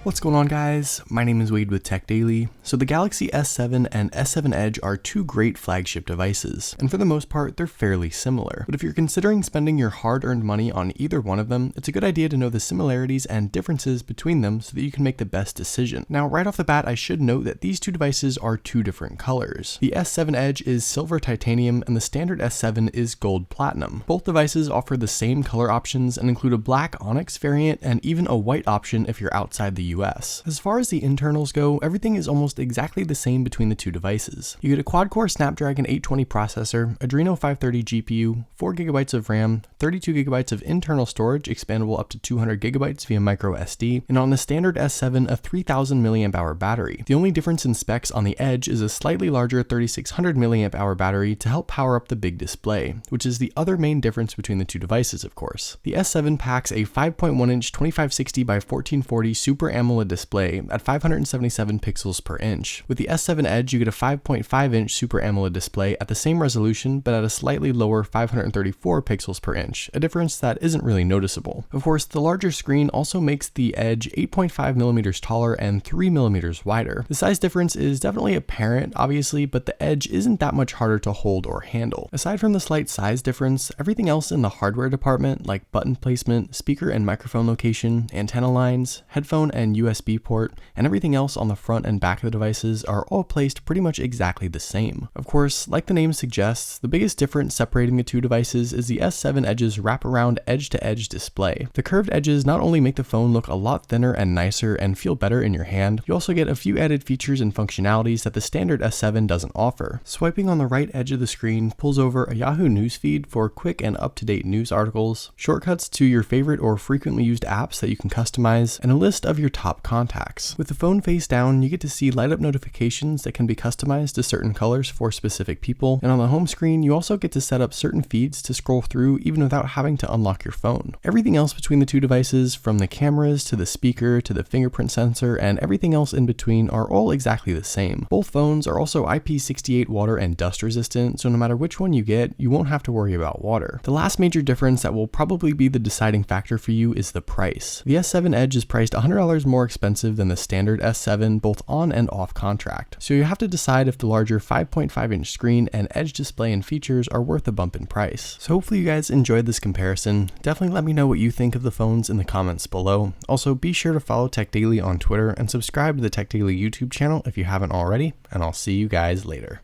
What's going on, guys? My name is Wade with Tech Daily. So the Galaxy S7 and S7 Edge are two great flagship devices, and for the most part, they're fairly similar. But if you're considering spending your hard-earned money on either one of them, it's a good idea to know the similarities and differences between them so that you can make the best decision. Now, right off the bat, I should note that these two devices are two different colors. The S7 Edge is silver titanium, and the standard S7 is gold platinum. Both devices offer the same color options and include a black Onyx variant and even a white option if you're outside the US. As far as the internals go, everything is almost exactly the same between the two devices. You get a quad-core Snapdragon 820 processor, Adreno 530 GPU, 4GB of RAM, 32GB of internal storage expandable up to 200GB via microSD, and on the standard S7 a 3000 mAh battery. The only difference in specs on the Edge is a slightly larger 3600 mAh battery to help power up the big display, which is the other main difference between the two devices, of course. The S7 packs a 5.1-inch 2560 by 1440 Super AMOLED display at 577 pixels per inch. With the S7 Edge, you get a 5.5-inch Super AMOLED display at the same resolution, but at a slightly lower 534 pixels per inch, a difference that isn't really noticeable. Of course, the larger screen also makes the Edge 8.5mm taller and 3mm wider. The size difference is definitely apparent, obviously, but the Edge isn't that much harder to hold or handle. Aside from the slight size difference, everything else in the hardware department, like button placement, speaker and microphone location, antenna lines, headphone and USB port, and everything else on the front and back of the devices are all placed pretty much exactly the same. Of course, like the name suggests, the biggest difference separating the two devices is the S7 Edge's wraparound edge-to-edge display. The curved edges not only make the phone look a lot thinner and nicer and feel better in your hand, you also get a few added features and functionalities that the standard S7 doesn't offer. Swiping on the right edge of the screen pulls over a Yahoo newsfeed for quick and up-to-date news articles, shortcuts to your favorite or frequently used apps that you can customize, and a list of your top contacts. With the phone face down, you get to see light up notifications that can be customized to certain colors for specific people, and on the home screen, you also get to set up certain feeds to scroll through even without having to unlock your phone. Everything else between the two devices, from the cameras to the speaker to the fingerprint sensor and everything else in between, are all exactly the same. Both phones are also IP68 water and dust resistant, so no matter which one you get, you won't have to worry about water. The last major difference that will probably be the deciding factor for you is the price. The S7 Edge is priced $100 more expensive than the standard S7, both on and off contract. So you have to decide if the larger 5.5-inch screen and Edge display and features are worth a bump in price. So hopefully you guys enjoyed this comparison. Definitely let me know what you think of the phones in the comments below. Also, be sure to follow Tech Daily on Twitter and subscribe to the Tech Daily YouTube channel if you haven't already, and I'll see you guys later.